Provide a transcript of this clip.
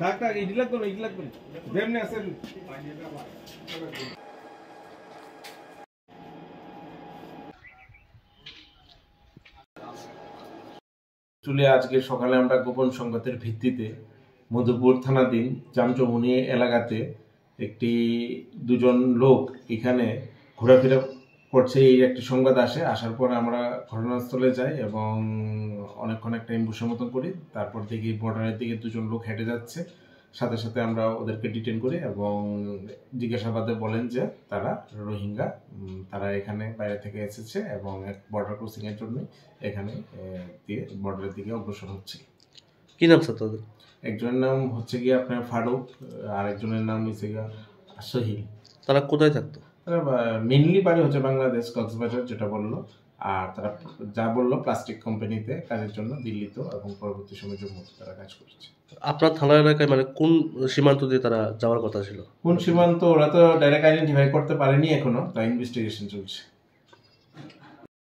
থাক থাক ইডি লাগতো না যেমনি আছে চলে আজকে সকালে আমরা গোপন সংবাদের ভিত্তিতে মধুপুর থানাধীন জামচৌমুনি এলাকাতে দুজন লোক এখানে ঘোরাফেরা করছে এই একটি সংবাদ আসার পর আমরা ঘটনাস্থলে যাই এবং অনেকক্ষণ একটা এম্বুশের মতন করি। তারপর দেখি বর্ডারের দিকে দুজন লোক হেঁটে যাচ্ছে, সাথে সাথে আমরা ওদেরকে ডিটেন করি এবং জিজ্ঞাসাবাদে বলেন যে তারা রোহিঙ্গা, তারা এখানে বাইরে থেকে এসেছে এবং এক বর্ডার ক্রসিং এর জন্য এখানে দিয়ে বর্ডারের দিকে অগ্রসর হচ্ছে। কি নাম স্যার তাদের? একজনের নাম হচ্ছে গিয়ে আপনার ফারুক, আর একজনের নাম হচ্ছে গিয়ে সহিল। তারা কোথায় থাকতো? তারা মেনলি বাড়ি হচ্ছে বাংলাদেশ, কক্সবাজার যেটা বললো, আর তারা যা বললো প্লাস্টিক কোম্পানিতে কাজের জন্য দিল্লিতে এবং পরবর্তী সময় জম্মুতে তারা কাজ করছে। আপনার থানা এলাকায় মানে কোন সীমান্ত দিয়ে তারা যাওয়ার কথা ছিল? কোন সীমান্ত ওরা তো ডাইরেক্ট আইডেন্টিফাই করতে পারেনি এখনো, তাই ইনভেস্টিগেশন চলছে।